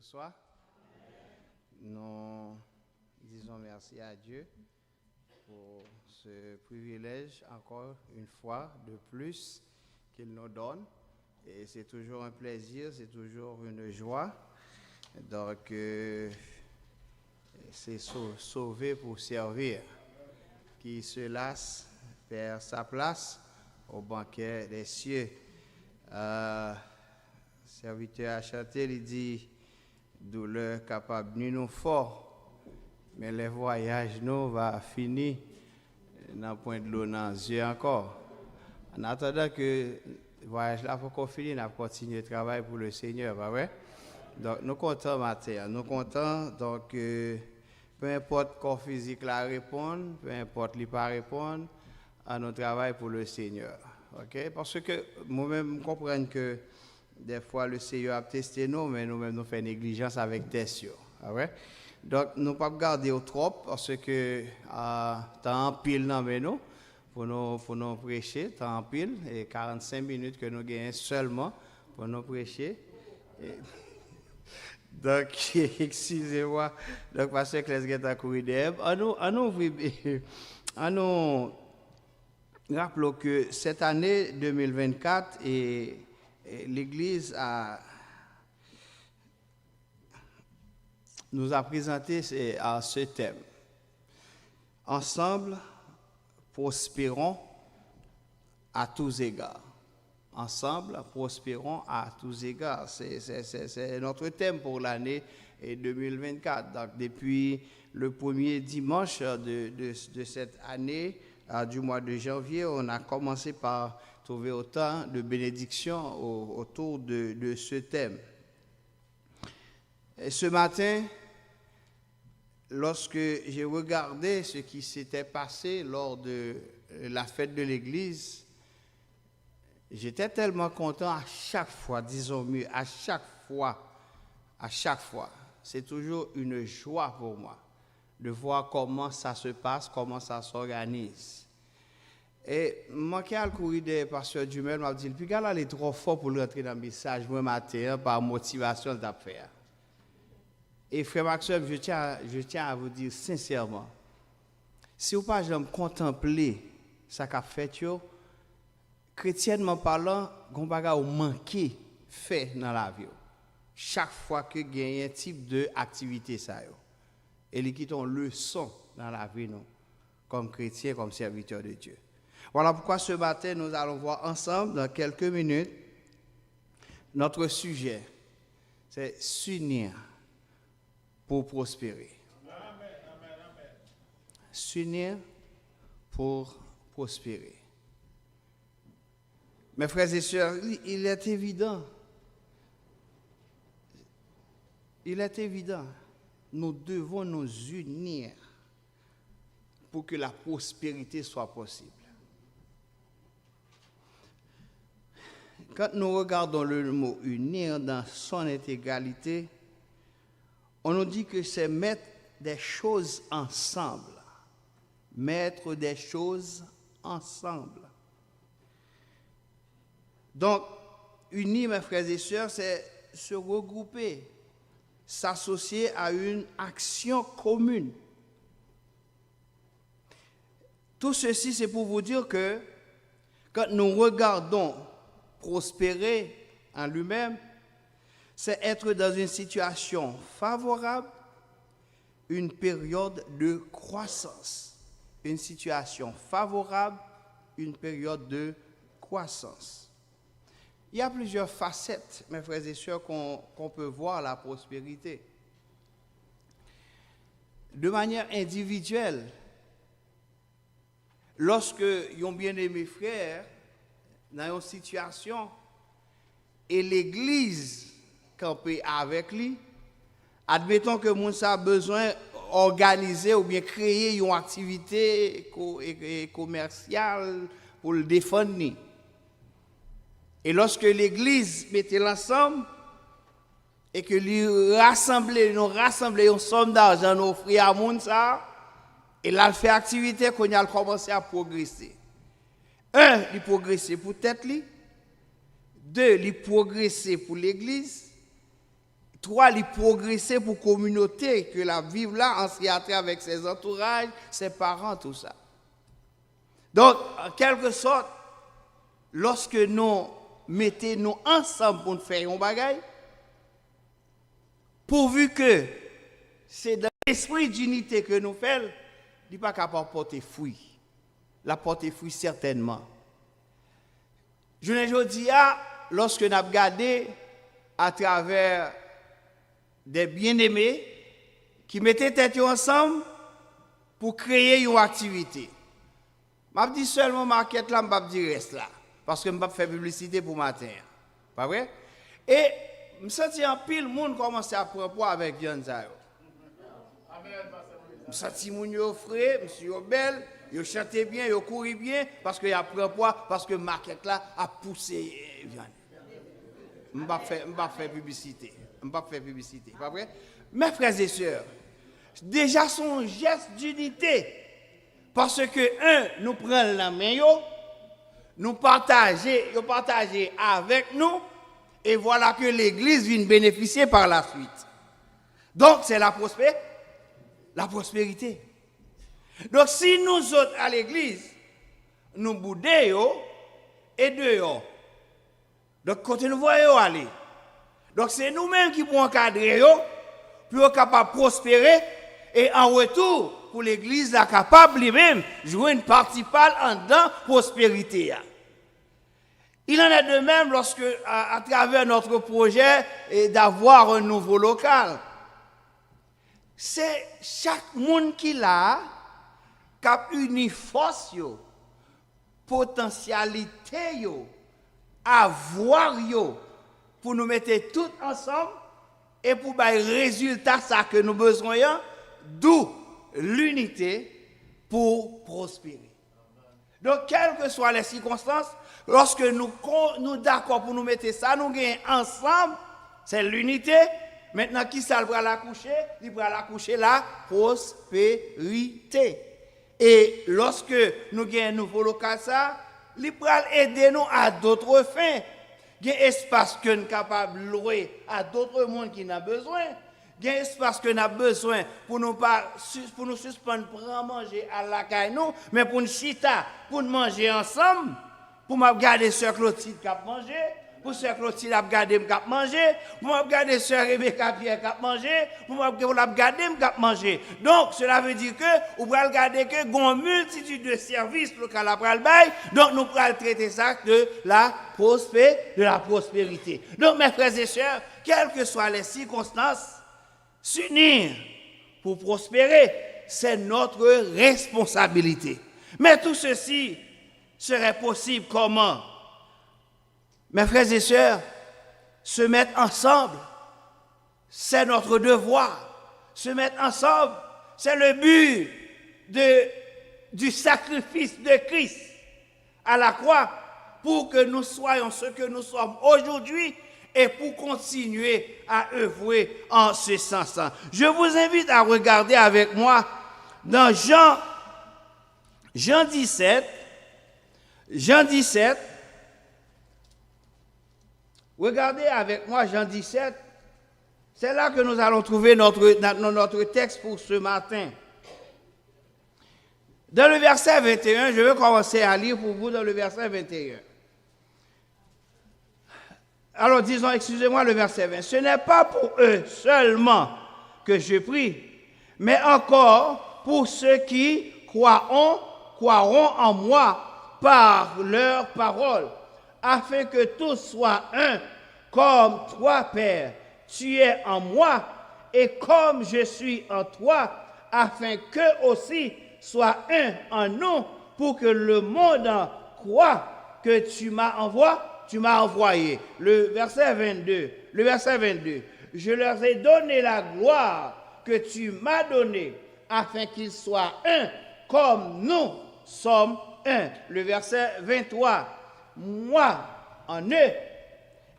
vous soit. Nous disons merci à Dieu pour ce privilège, encore une fois de plus, qu'il nous donne. Et c'est toujours un plaisir, c'est toujours une joie. Donc, c'est sauver pour servir. Qui se lasse perd sa place au banquet des cieux. Serviteur a chanté, il dit, douleur capable de nous fort, mais les voyages nous va finir dans le point de l'eau dans les yeux encore. En attendant que le voyage là faut qu'on finisse, on continue le travail pour le Seigneur, pas vrai? Donc nous comptons matin, nous comptons donc peu importe corps physique la répondre, peu importe lui pas répondre, à notre travail pour le Seigneur. OK? Parce que moi-même comprends que des fois le Seigneur a testé nous, mais nous-mêmes nous faisons négligence avec test. Ah ouais? Donc nous ne pouvons pas garder au trop parce que temps en pile dans nous pour nous prêcher, temps en pile et 45 minutes que nous gagnons seulement pour nous prêcher. Donc, excusez-moi, donc parce que les gars ont couru derrière. Nous rappelons que cette année 2024, l'Église nous a présenté ce thème. Ensemble, prospérons à tous égards. Ensemble, prospérons à tous égards. C'est notre thème pour l'année 2024. Donc, depuis le premier dimanche de cette année, du mois de janvier, on a commencé par trouver autant de bénédictions autour de ce thème. Et ce matin, lorsque j'ai regardé ce qui s'était passé lors de la fête de l'Église, j'étais tellement content à chaque fois, disons mieux, à chaque fois. C'est toujours une joie pour moi de voir comment ça se passe, comment ça s'organise. Et moi qui ai le courrier de pasteur Dumel m'a dit, puis gars là, il est trop fort pour rentrer dans le message, moi matin, par motivation de faire. Et frère Maxime, je tiens à vous dire sincèrement, si vous pas jamais contempler ça qu'a fait, chrétiennement parlant, on va manquer fait dans la vie. Chaque fois que il y a un type d'activité, et les qui ont leçon dans la vie, nous, comme chrétiens, comme serviteurs de Dieu. Voilà pourquoi ce matin, nous allons voir ensemble, dans quelques minutes, notre sujet, c'est s'unir pour prospérer. S'unir pour prospérer. Mes frères et sœurs, il est évident, nous devons nous unir pour que la prospérité soit possible. Quand nous regardons le mot unir dans son intégralité, on nous dit que c'est mettre des choses ensemble. Mettre des choses ensemble. Donc, unir, mes frères et sœurs, c'est se regrouper, s'associer à une action commune. Tout ceci, c'est pour vous dire que quand nous regardons prospérer en lui-même, c'est être dans une situation favorable, une période de croissance. Une situation favorable, une période de croissance. Il y a plusieurs facettes, mes frères et sœurs, qu'on peut voir la prospérité. De manière individuelle, lorsque un bien-aimé frère dans une situation et l'Église campée avec lui, admettons que Moussa a besoin d'organiser ou bien créer une activité commerciale pour le défendre. Et lorsque l'Église mettait l'ensemble et que lui rassemblait une somme d'argent, nous offrir à Moussa, et là, il fait activité qu'on a commencé à progresser. Un, il progresser pour tête li. Deux, il progresser pour l'Église. Trois, il progresser pour la communauté, que la vive là, en se avec ses entourages, ses parents, tout ça. Donc, en quelque sorte, lorsque nous mettons ensemble pour faire un bagage, pourvu que c'est dans l'esprit d'unité que nous faisons, il n'est pas capable de porter fruit. La porter fruit certainement. Je ne dis pas, lorsque nous avons regardé à travers des bien-aimés qui mettaient tête ensemble pour créer une activité. Je dis seulement market là, je dis reste là. Parce que je vais faire publicité pour matin. Pas vrai? Et je me sens en pile, le monde commence à prendre poids avec viande. Je me sens mon frais, monsieur belle, il chante bien, il court bien, parce qu'il a pris poids, parce que le market là a poussé viande. Je ne vais pas faire publicité. Je ne vais pas faire publicité. Pas vrai? Mes frères et sœurs, déjà son geste d'unité. Parce que, nous prenons la main, nous partageons avec nous, et voilà que l'Église vient bénéficier par la suite. Donc, c'est la prospérité. Donc, si nous autres à l'Église, nous boudons et dehors, donc, quand nous voyons aller, donc c'est nous-mêmes qui pouvons encadrer pour être capables de prospérer et en retour, pour l'Église, la capable lui-même jouer une participale en dans prospérité. Il en est de même lorsque, à travers notre projet d'avoir un nouveau local, c'est chaque monde qui l'a, qui a une force, potentialité, avoir, pour nous mettre tous ensemble et pour les résultats ça que nous besoin, d'où l'unité pour prospérer. Donc, quelles que soient les circonstances, lorsque nous d'accord pour nous mettre ça, nous gagnons ensemble, c'est l'unité. Maintenant, qui ça va l'accoucher? Il va l'accoucher la prospérité. Et lorsque nous gagnons un nouveau local, ça, il va aider nous à d'autres fins. Il y a un espace que nous sommes capables de louer à d'autres mondes qui n'ont besoin. Il y a un espace que nous avons besoin pour nous suspendre, pour manger à la caille, mais pour nous chita, pour nous manger ensemble, pour me regarder Sœur Clotilde qui a mangé, pour Sœur Clotilde a regardé qui a mangé, pour me regarder Sœur Rebecca Pierre qui a mangé, pour me regarder qui a mangé. Donc, cela veut dire que vous pouvez regarder que une multitude de services locaux à pral bail, donc nous pouvons traiter ça de la prospérité. Donc, mes frères et sœurs, quelles que soient les circonstances, s'unir pour prospérer, c'est notre responsabilité. Mais tout ceci serait possible comment? Mes frères et sœurs, se mettre ensemble, c'est notre devoir. Se mettre ensemble, c'est le but du sacrifice de Christ à la croix pour que nous soyons ce que nous sommes aujourd'hui et pour continuer à œuvrer en ce sens. Je vous invite à regarder avec moi dans Jean 17. Jean 17. Regardez avec moi Jean 17. C'est là que nous allons trouver notre texte pour ce matin. Dans le verset 21, je vais commencer à lire pour vous dans le verset 21. Alors disons, excusez-moi, le verset 20. Ce n'est pas pour eux seulement que je prie, mais encore pour ceux qui croiront en moi par leur parole, afin que tous soient un, comme toi, Père, tu es en moi, et comme je suis en toi, afin qu'eux aussi soient un en nous, pour que le monde croie que tu m'as envoyé. Le verset 22. Je leur ai donné la gloire que tu m'as donnée, afin qu'ils soient un, comme nous sommes un. Le verset 23. Moi en eux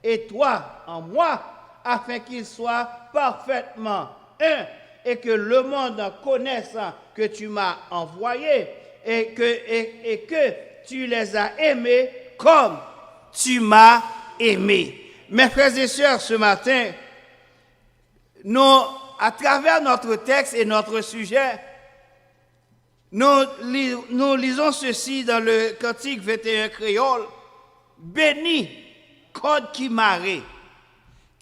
et toi en moi, afin qu'ils soient parfaitement un, et que le monde connaisse que tu m'as envoyé et que tu les as aimés comme tu m'as aimé. Mes frères et sœurs, ce matin, à travers notre texte et notre sujet, nous lisons ceci dans le Cantique 21 créole. Béni, code qui marée,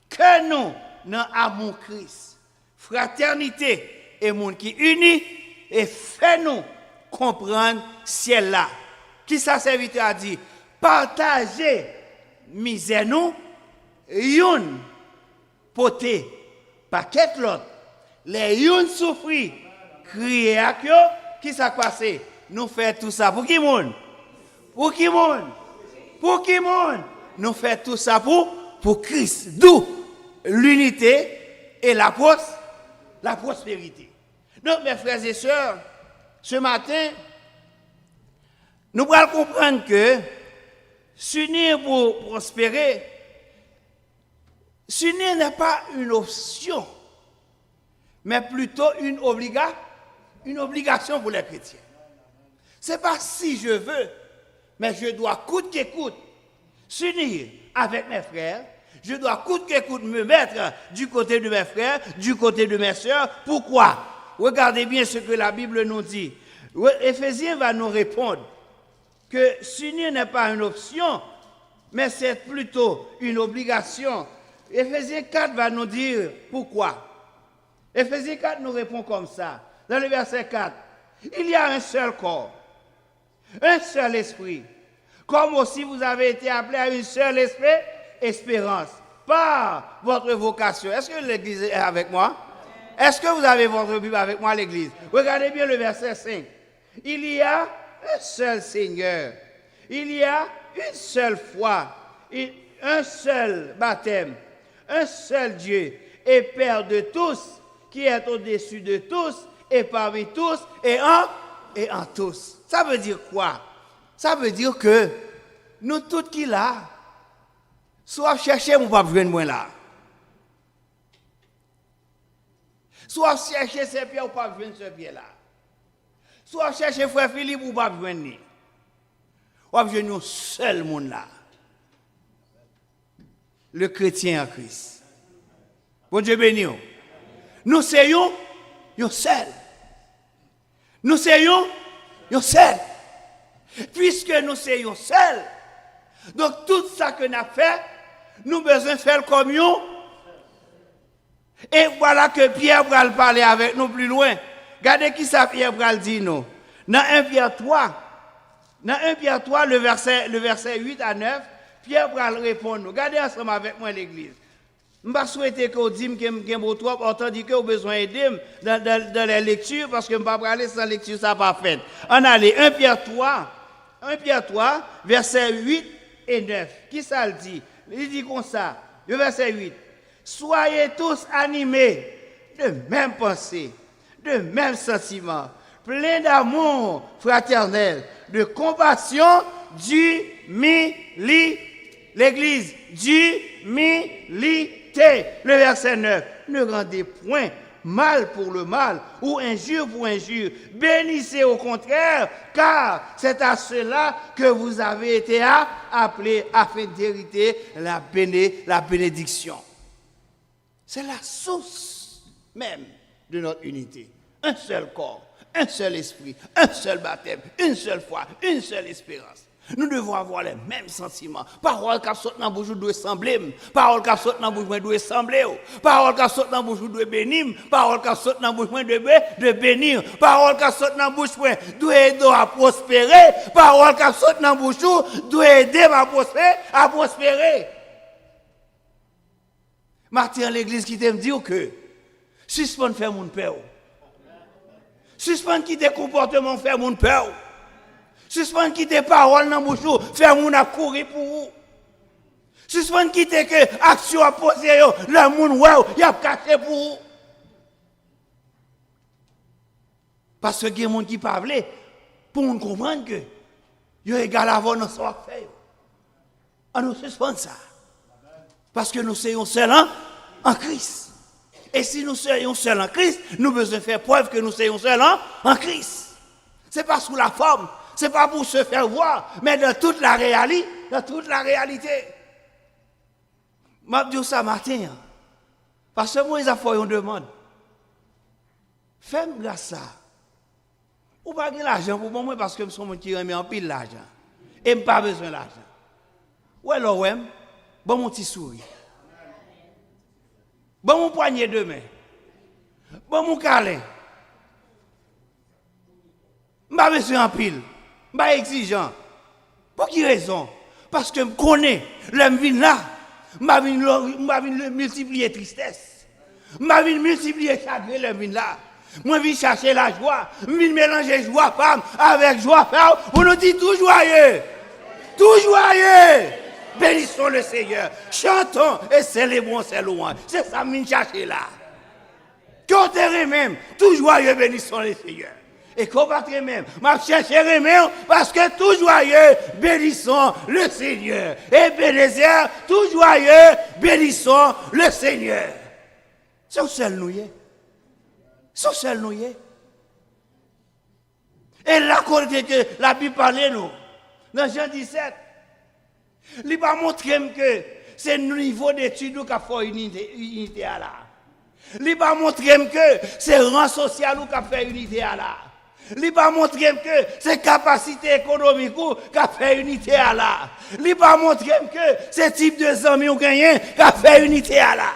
que nous, dans amour Christ, fraternité et monde qui unit, et fait-nous comprendre ciel là. Qui ça serviteur a dit? Partagez misère nous, youn poté, paquet l'autre. Les youn souffri, crier à eux, qui ça passé? Nous faisons tout ça pour qui monde? Pour qui monde? Pour qui monde? Nous faisons tout ça pour Christ. D'où l'unité et la prospérité. Donc, mes frères et sœurs, ce matin, nous allons comprendre que s'unir pour prospérer, s'unir n'est pas une option, mais plutôt une obligation pour les chrétiens. Ce n'est pas si je veux, mais je dois coûte que coûte s'unir avec mes frères. Je dois coûte que coûte me mettre du côté de mes frères, du côté de mes sœurs. Pourquoi? Regardez bien ce que la Bible nous dit. Éphésiens va nous répondre que s'unir n'est pas une option, mais c'est plutôt une obligation. Éphésiens 4 va nous dire pourquoi. Éphésiens 4 nous répond comme ça. Dans le verset 4, il y a un seul corps, un seul esprit, comme aussi vous avez été appelés à une seule espérance par votre vocation. Est-ce que l'Église est avec moi? Est-ce que vous avez votre Bible avec moi, l'Église? Regardez bien le verset 5. Il y a un seul Seigneur. Il y a une seule foi. Un seul baptême. Un seul Dieu et Père de tous, qui est au-dessus de tous et parmi tous et en tous. Ça veut dire quoi? Ça veut dire que nous tous qui là, soit chercher mon pas venir moi là. Soit chercher ces pieds ou pas venir ce pied là. Soit chercher frère Philippe ou pas venir. Ou venir un seul monde là. Le chrétien en Christ. Bon Dieu béni. Nous soyons un seul. Nous soyons un seul. Puisque nous soyons seuls, donc tout ça que nous avons fait, nous avons besoin de faire comme nous. Et voilà que Pierre va parler avec nous plus loin. Regardez qui ça Pierre va dire nous. Dans 1 Pierre 3, le verset 8 à 9, Pierre va répondre nous. Regardez ensemble avec moi l'église. Je ne souhaite que vous disiez que je suis trop, tandis que vous avez besoin d'aider dans les lectures, parce que je ne peux pas aller sans lecture, ça n'a pas fait. On allait 1 Pierre 3, verset 8 et 9. Qui ça le dit? Il dit comme ça, le verset 8. Soyez tous animés de même pensée, de même sentiment, pleins d'amour fraternel, de compassion, l'Église, d'humilité. Le verset 9. Ne rendez point mal pour le mal ou injure pour injure. Bénissez au contraire, car c'est à cela que vous avez été appelés afin d'hériter la bénédiction. C'est la source même de notre unité. Un seul corps, un seul esprit, un seul baptême, une seule foi, une seule espérance. Nous devons avoir les mêmes sentiments. Parole qui saute dans la bouche doit sembler. Parole qui saute dans la bouche doit sembler. Parole qui saute dans la bouche doit bénir. Parole qui saute dans la bouche doit bénir. Parole qui saute dans la bouche doit aider à prospérer. Parole qui saute dans la bouche doit aider à prospérer. Martin l'église qui t'aime dire que suspend faire mon père. Suspend quitter comportement faire mon père. Suspend quitter parole dans bouche faire mon a courir pour vous. Suspend quitter que action à poser le monde il a caché pour vous. Parce que il y a des gens qui parlent pour nous comprendre que il est égal à dans son affaire. On nous suspend ça. Parce que nous sommes seuls en Christ. Et si nous sommes seuls en Christ, nous avons besoin de faire preuve que nous sommes seuls en Christ. Ce n'est pas sous la forme, ce n'est pas pour se faire voir, mais dans toute la réalité. Je vais dire ça matin. Parce que moi, ils ont fait une demande. Fais-moi grâce ça. Ou pas de l'argent pour moi parce que je suis un qui remet en pile l'argent. Et je n'ai pas besoin d'argent. Ou alors, ouais, bon mon petit sourire. Bon mon poignet de main. Bon mon câlin. Je n'ai pas besoin en pile. Je ne suis pas exigeant. Pour quelle raison? Parce que je connais, l'homme vient là, je vais multiplier tristesse. Je vais multiplier chagrin, l'homme vient là. Moi, je viens chercher la joie. Je viens mélanger joie femme avec joie femme. Pour nous dire tout joyeux. Tout joyeux. Bénissons le Seigneur. Chantons et célébrons ses louanges. C'est ça que je viens chercher là. Chantez même. Tout joyeux, bénissons le Seigneur. Et combattre même, je chercherai même parce que tout joyeux, bénissons le Seigneur. Et Bénézer, tout joyeux, bénissons le Seigneur. C'est où seul nous y est. C'est où seul nous y est. Et là, que la Bible parlait nous, dans Jean 17, il va montrer que c'est le niveau d'études qui a fait unité à là. Il va montrer que c'est le rang social qui a fait unité à là. Il va montrer que c'est capacité économique qui a fait unité à là. Il va montrer que c'est type de amis ou gagné qui a fait unité à là.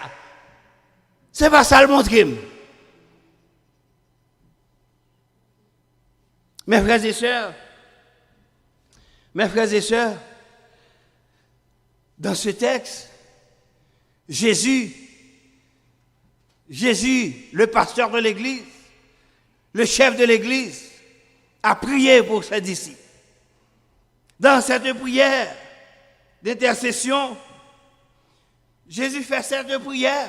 C'est pas ça le montrer. Mes frères et sœurs, dans ce texte, Jésus, le pasteur de l'église, le chef de l'église, a prié pour ses disciples. Dans cette prière d'intercession, Jésus fait cette prière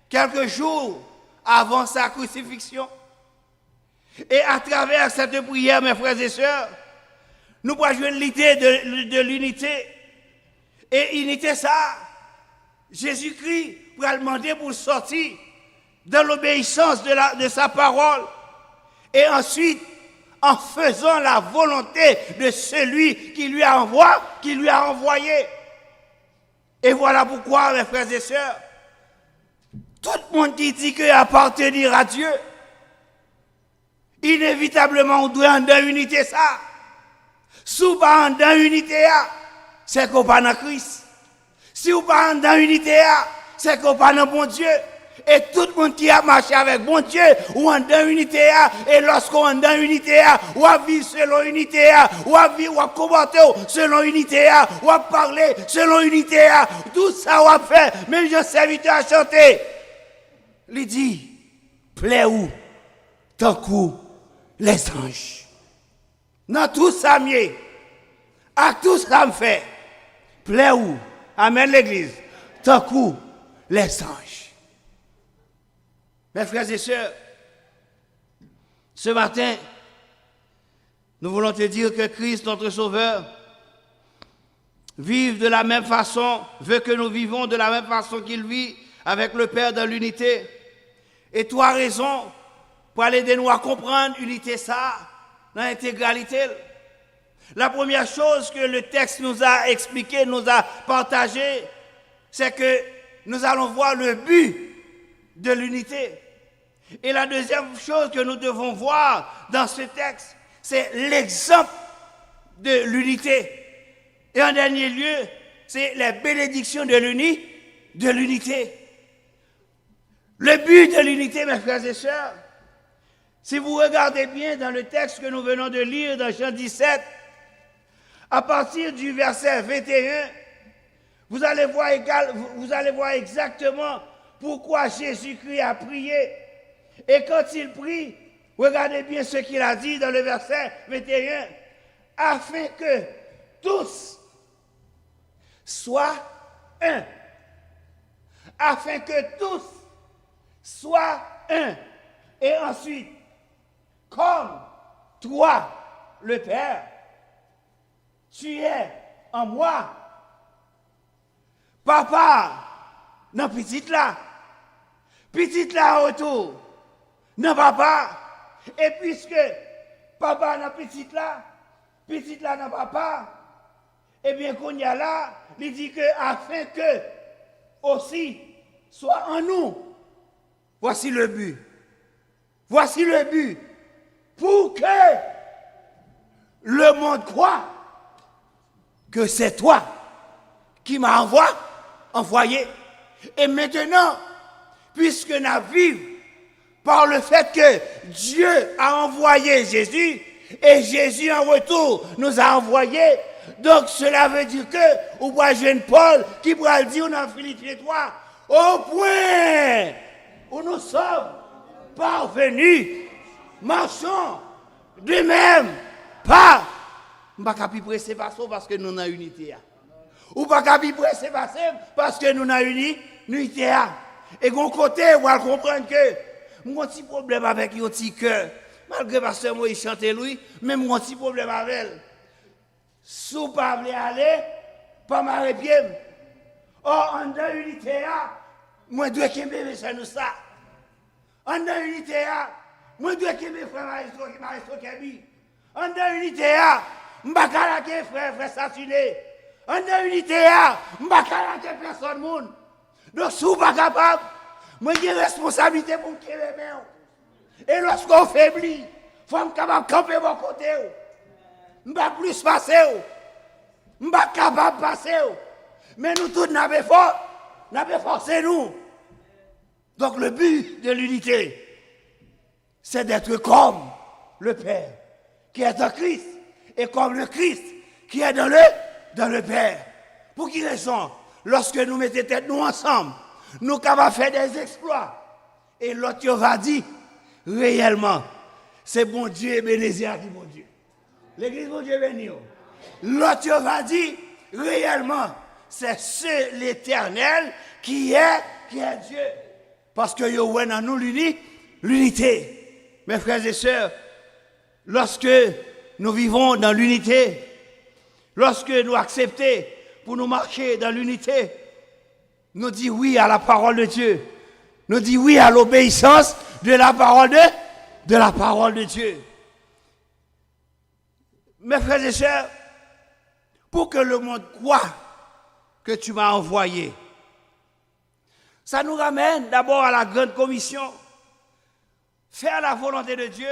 quelques jours avant sa crucifixion. Et à travers cette prière, mes frères et sœurs, nous pouvons jouer l'idée de l'unité. Et unité ça, Jésus-Christ pour demander pour sortir dans l'obéissance de sa parole. Et ensuite, en faisant la volonté de celui qui lui a envoyé. Et voilà pourquoi, mes frères et sœurs, tout le monde qui dit qu'il appartenir à Dieu, inévitablement, on doit en dans unité ça. Si on pas en dans unité, c'est qu'on pas dans Christ. Si on pas en dans unité, c'est qu'on pas dans bon Dieu. Et tout le monde qui a marché avec bon Dieu, ou en dans unité, et lorsqu'on est dans unité, ou à vivre selon unité, ou à vivre, ou à combattre selon unité, ou à parler selon unité, tout ça, ou à faire, même je serviteur à chanter. Il dit, plaît où, tant coup, les anges. Dans tout ça, mieux, à tout ça me fait, plaît où, amen l'église, tant coup, les anges. Mes frères et sœurs, ce matin, nous voulons te dire que Christ, notre Sauveur, vive de la même façon, veut que nous vivons de la même façon qu'il vit avec le Père dans l'unité. Et tu as raison pour aller de nous à comprendre l'unité ça, dans l'intégralité. La première chose que le texte nous a expliqué, nous a partagé, c'est que nous allons voir le but de l'unité. Et la deuxième chose que nous devons voir dans ce texte, c'est l'exemple de l'unité. Et en dernier lieu, c'est la bénédiction de l'unité. Le but de l'unité, mes frères et sœurs, si vous regardez bien dans le texte que nous venons de lire dans Jean 17, à partir du verset 21, vous allez voir exactement pourquoi Jésus-Christ a prié. Et quand il prie, regardez bien ce qu'il a dit dans le verset 21, afin que tous soient un. Afin que tous soient un. Et ensuite, comme toi, le Père, tu es en moi. Papa, non, petite là autour, non, papa. Et puisque papa n'a petite là, non, papa, eh bien, qu'on y a là, il dit que afin que aussi soit en nous. Voici le but. Voici le but. Pour que le monde croit que c'est toi qui m'as envoyé. Et maintenant, puisque nous vivons par le fait que Dieu a envoyé Jésus, et Jésus en retour nous a envoyés, donc cela veut dire que, ou pas jeune Paul, qui pourra dire dans Philippiens 3, au point où nous sommes parvenus, marchons de même, pas, on ne peut pas presser parce que nous avons unité. Ou pas presser parce que nous avons unité. Et de côté, on va comprendre que mon petit problème avec un petit cœur, malgré pasteur Moïse chante lui, même mon petit problème avec elle. Si vous ne pouvez pas aller, pas m'arrêter pied. Or, en dans l'unité, moi, je dois qu'aimer ça nous ça. En dans l'unité, moi, je dois qu'aimer frère Maestro Kebi. En dans l'unité, je ne vais pas frère Satuné. En dans l'unité, je ne vais pas personne monde. Donc, si vous n'êtes pas capable, moi, j'ai une responsabilité pour me créer les mains. Et lorsqu'on faiblit, il faut être capable de camper de mon côté. Je ne vais pas plus passer. Je ne vais pas capable de passer. Mais nous tous, nous avons forcé nous. Donc, le but de l'unité, c'est d'être comme le Père qui est en Christ et comme le Christ qui est dans le Père. Pour qui raison? Lorsque nous mettons tête nous ensemble, nous sommes capables de faire des exploits. Et l'autre va dire, réellement, c'est bon Dieu et Bénézia qui est bon Dieu. L'église bon Dieu béni. L'autre va dire, réellement, c'est l'Éternel qui est Dieu. Parce que nous avons dans nous l'unité. Mes frères et sœurs, lorsque nous vivons dans l'unité, lorsque nous acceptons pour nous marcher dans l'unité, nous disons oui à la parole de Dieu. Nous disons oui à l'obéissance de la parole de Dieu. Mes frères et sœurs, pour que le monde croie que tu m'as envoyé, ça nous ramène d'abord à la grande commission, faire la volonté de Dieu,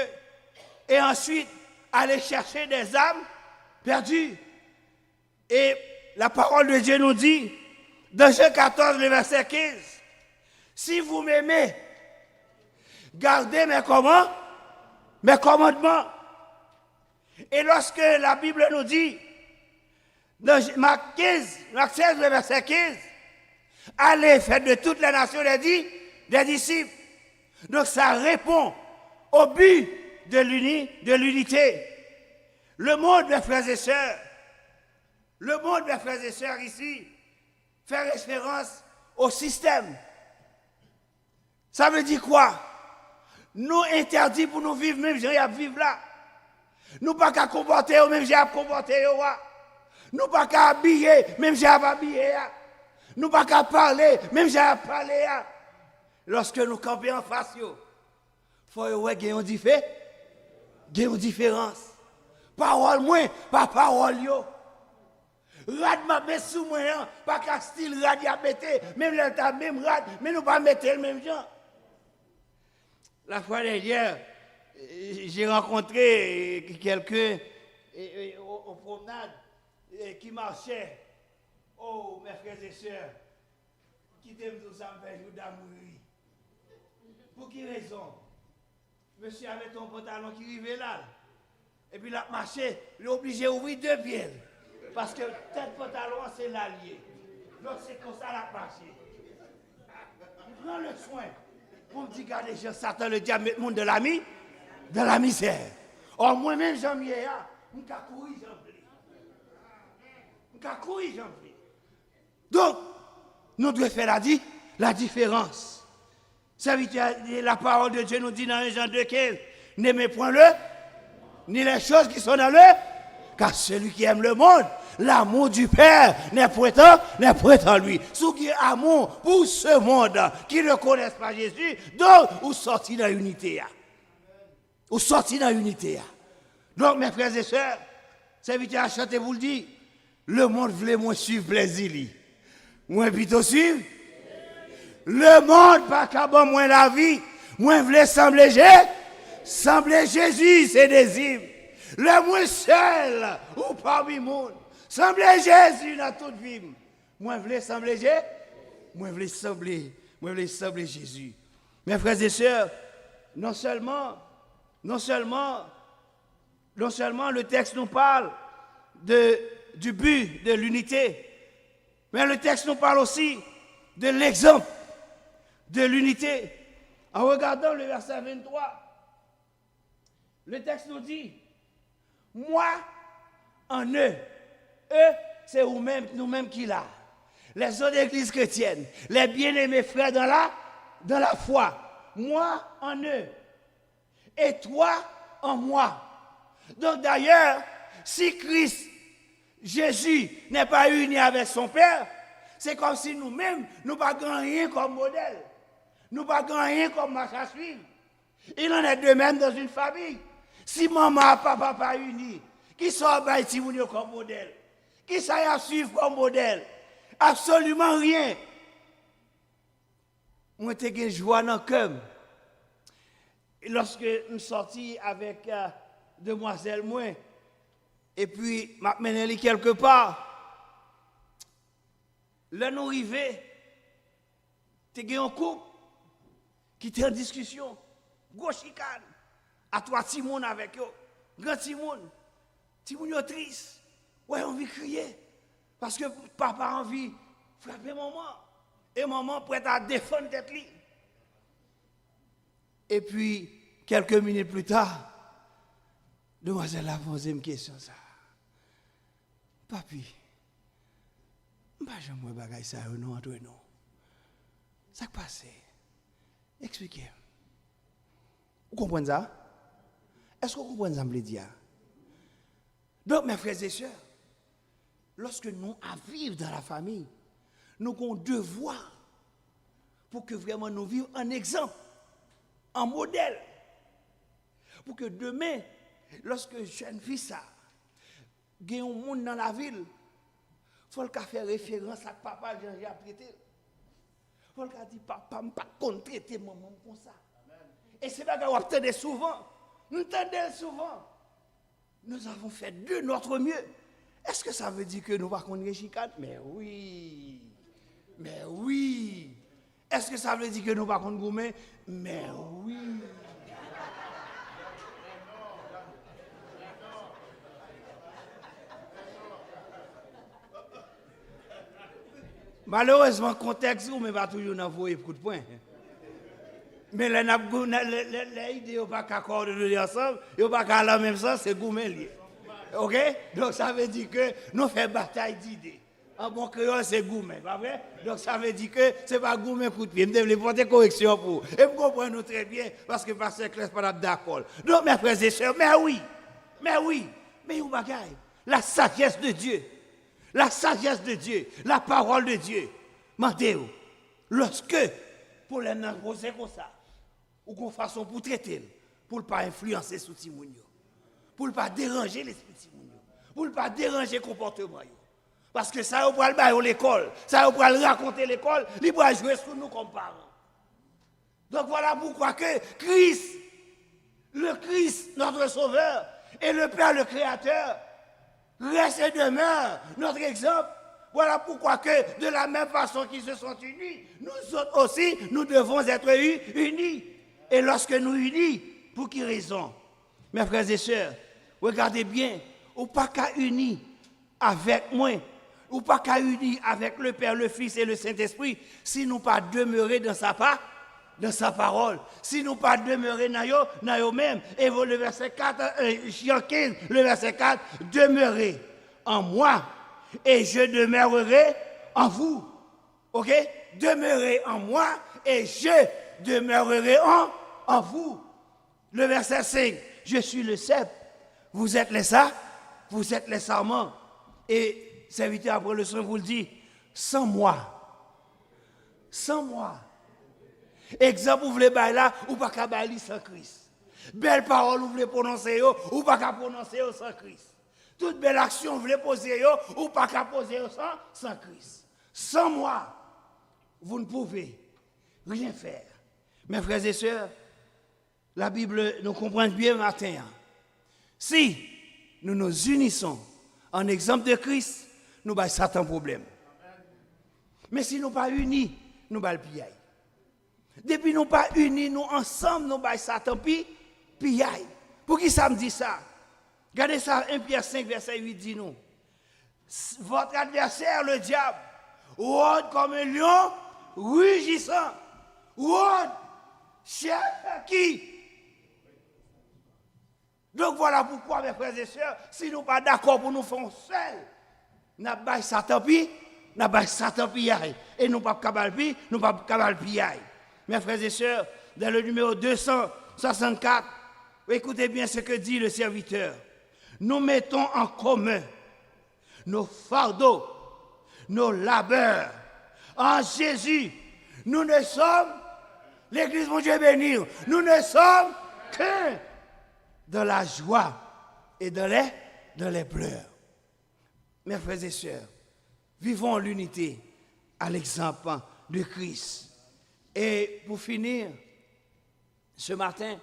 et ensuite aller chercher des âmes perdues. Et la parole de Dieu nous dit, dans Jean 14, le verset 15, si vous m'aimez, gardez mes commandements. Et lorsque la Bible nous dit, dans Marc 16, le verset 15, allez, faites de toutes les nations des disciples. Donc ça répond au but de l'unité. Le monde, mes frères et sœurs, ici, fait référence au système. Ça veut dire quoi? Nous interdit pour nous vivre, même j'ai à vivre là. Nous pas qu'à comporter, même j'ai à comporter. Nous pas qu'à habiller, même j'ai à habiller. Nous pas qu'à parler, même j'ai à parler. Lorsque nous campons en face, il faut qu'il y ait une différence. Parole moins, pas parole yo. Rad m'a mis sous moi, pas qu'à style rad y a pété, même l'état même rad, mais nous pas mettre le même genre. La fois dernière, j'ai rencontré quelqu'un aux promenades qui marchait. Oh, mes frères et sœurs, qui t'aiment tout ça, me fait jour d'amour. Pour quelle raison? Monsieur avait ton pantalon qui arrivait là. Et puis il a marché, il est obligé d'ouvrir deux pieds. Parce que tel pantalon, c'est l'allié. Donc c'est comme ça qu'il a marché. Il prend le soin pour me dire, regardez, Satan le diable met le monde de la misère. Or, moi-même, j'en ai, je vais courir, j'en prie. Donc, nous devons faire la différence. La parole de Dieu nous dit dans Jean 2,15, n'aimez point ni les choses qui sont dans le, car celui qui aime le monde, l'amour du Père n'est point en lui. Ceux qui ont amour pour ce monde, qui ne connaissent pas Jésus, donc, ou sortis dans l'unité. Donc, mes frères et sœurs, serviteur à chanter vous le dit, le monde voulait moins suivre plaisir. Moi plutôt suivre. Le monde pas qu'à bon moins la vie. Moi voulais sembler Jésus, c'est désir. Le moins seul ou parmi monde. Sembler Jésus dans toute vie. Moi voulais sembler Jésus. Moi voulais sembler Jésus. Mes frères et sœurs, non seulement le texte nous parle du but de l'unité, mais le texte nous parle aussi de l'exemple de l'unité. En regardant le verset 23, le texte nous dit, moi en eux, c'est nous-mêmes qui l'a. Les autres églises chrétiennes, les bien-aimés frères dans la foi, moi en eux, et toi en moi. Donc d'ailleurs, si Christ, Jésus, n'est pas uni avec son Père, c'est comme si nous-mêmes, nous ne gagnons rien comme modèle. Nous ne gagnons rien comme marche à suivre. Il en est de même dans une famille. Si maman et papa pas unis, qui sont bâtis comme modèle? Qui sont à suivre comme modèle? Absolument rien. Moi, j'ai eu joie dans le cœur. Lorsque nous sortis avec demoiselle moi, et puis m'a mené quelque part, là nous arrivons, tu as un couple qui était en discussion, gros chicane, à toi Timon avec eux, grand Timon yo triste, ouais on veut crier, parce que papa a envie de frapper maman, et maman prête à défendre tête li. Et puis, quelques minutes plus tard, demoiselle a posé une question ça. Papi, je ne sais pas si ça non entre nous. Ça qui passe? Expliquez. Vous comprenez ça? Est-ce que vous comprenez ça, me dire? Donc, mes frères et sœurs, lorsque nous vivons dans la famille, nous avons un devoir pour que vraiment nous vivions un exemple, un modèle. Pour que demain, lorsque jeune fille ça, il y a un monde dans la ville, il faut qu'elle fasse référence à papa Jean-Jacques prêté. Il faut qu'elle dise papa, je ne peux pas traiter maman comme ça. Et c'est là qu'on entend souvent. Nous entendons souvent. Nous avons fait de notre mieux. Est-ce que ça veut dire que nous ne pouvons pas chicane? Mais oui. Mais oui. Est-ce que ça veut dire que nous ne pouvons pas gommer? Mais oui. Malheureusement, le contexte, mais pas toujours envoyer coup de poing. Mais les idées ne sont pas coordonnées ensemble, ils ne sont pas dans le même sens, c'est gourmet lié. OK? Donc ça veut dire que nous faisons bataille d'idées. En bon créole, c'est gourmet, pas vrai? Donc ça veut dire que ce n'est pas gourmet coup de pied. Je devais porter correction pour vous. Et vous comprenez très bien, parce que Pasteur Claire n'est pas d'accord. Donc mes frères et sœurs, mais vous bagaille, la sagesse de Dieu. La sagesse de Dieu, la parole de Dieu. Mandez-vous, lorsque, pour les poser comme ça, ou qu'on façon pour traiter, pour ne pas influencer sur Timounio, pour ne pas déranger l'esprit Timounio, pour ne pas déranger le comportement. Parce que ça, on va le bailler à l'école, ça, on va le raconter à l'école, il va jouer sur nous comme parents. Donc voilà pourquoi que Christ, le Christ, notre Sauveur, et le Père, le Créateur, reste et demeure notre exemple. Voilà pourquoi que de la même façon qu'ils se sont unis, nous autres aussi, nous devons être unis. Et lorsque nous unis, pour quelle raison? Mes frères et sœurs, regardez bien, ou pas qu'à unis avec moi, ou pas qu'à unis avec le Père, le Fils et le Saint-Esprit, si nous pas demeurer dans sa parole, si nous pas demeurer dans eux même. Et le verset 4, Jean 15, le verset 4, demeurez en moi et je demeurerai en vous. OK? Demeurez en moi et je demeurerai en vous. Le verset 5, je suis le cep, vous êtes les sarments. Et serviteur après le son vous le dit, sans moi. Exemple, vous voulez bailler là, ou pas qu'à bailler sans Christ. Belle parole, vous voulez prononcer, ou pas qu'à prononcer sans Christ. Toute belle action, vous voulez poser, ou pas qu'à poser sans Christ. Sans moi, vous ne pouvez rien faire. Mes frères et sœurs, la Bible nous comprend bien matin. Si nous nous unissons en exemple de Christ, nous avons certains problèmes. Mais si nous ne sommes pas unis, nous avons le pillaille. Depuis nous ne sommes pas unis, nous ensemble, nous avons Satan pillaille. Pour qui ça me dit ça? Regardez ça, 1 Pierre 5, verset 8 dit nous. Votre adversaire, le diable, rôde comme un lion rugissant. Rôde, cherche qui? Donc voilà pourquoi, mes frères et sœurs, si nous ne sommes pas d'accord pour nous faire seuls, nous avons Satan pillaille. Nous avons Satan pillaille. Et nous ne sommes pas capables de nous ne sommes pas capables de pillaille. Mes frères et sœurs, dans le numéro 264, écoutez bien ce que dit le serviteur. Nous mettons en commun nos fardeaux, nos labeurs. En Jésus, nous ne sommes, l'Église, mon Dieu béni, nous ne sommes que dans la joie et dans les pleurs. Mes frères et sœurs, vivons en l'unité à l'exemple de Christ. Et pour finir, ce matin,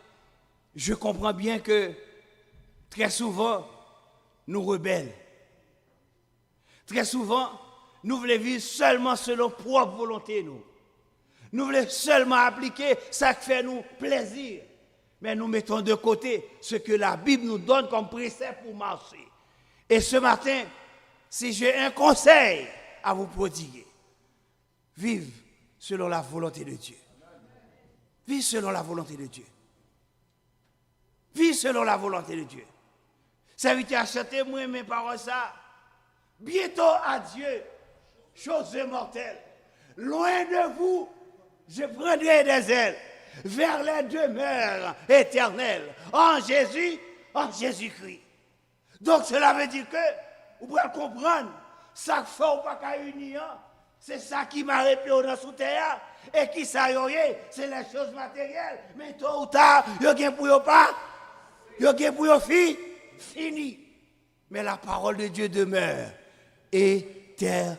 je comprends bien que très souvent, nous rebelles. Très souvent, nous voulons vivre seulement selon propre volonté. Nous voulons seulement appliquer ça qui fait nous plaisir. Mais nous mettons de côté ce que la Bible nous donne comme précepte pour marcher. Et ce matin, si j'ai un conseil à vous prodiguer, vive selon la volonté de Dieu. Vive selon la volonté de Dieu. Vive selon la volonté de Dieu. Serviteur a chanté, moi, mes paroles, ça. Bientôt à Dieu, chose mortelle. Loin de vous, je prendrai des ailes vers les demeures éternelles. En Jésus, en Jésus-Christ. Donc cela veut dire que, vous pouvez comprendre, ça fait ou pas qu'à unir, c'est ça qui m'a répondu dans sous terre, et qui ça y est, c'est les choses matérielles. Mais tôt ou tard, il y a bien pour eux pas, il y a bien pour eux fini. Mais la parole de Dieu demeure éternellement.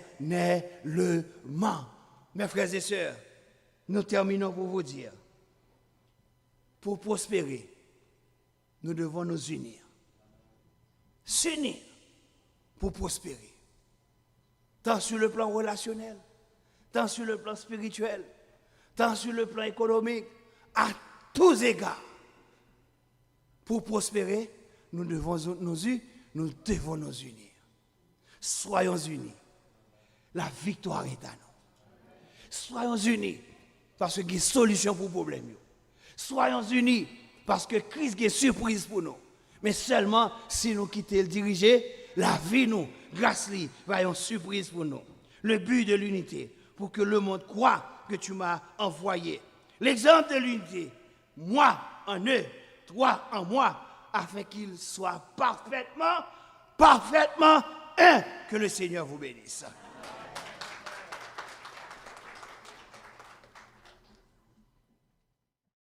Mes frères et sœurs, nous terminons pour vous dire, pour prospérer, nous devons nous unir. S'unir pour prospérer. Tant sur le plan relationnel, tant sur le plan spirituel, tant sur le plan économique, à tous égards. Pour prospérer, nous devons nous unir. Soyons unis. La victoire est à nous. Soyons unis parce qu'il y a une solution pour le problème. Soyons unis parce que Christ a une surprise pour nous. Mais seulement si nous quittons le diriger, la vie nous, grâce lui, va être une surprise pour nous. Le but de l'unité, pour que le monde croit que tu m'as envoyé. L'exemple de l'unité, moi en eux, toi en moi, afin qu'ils soient parfaitement un. Que le Seigneur vous bénisse.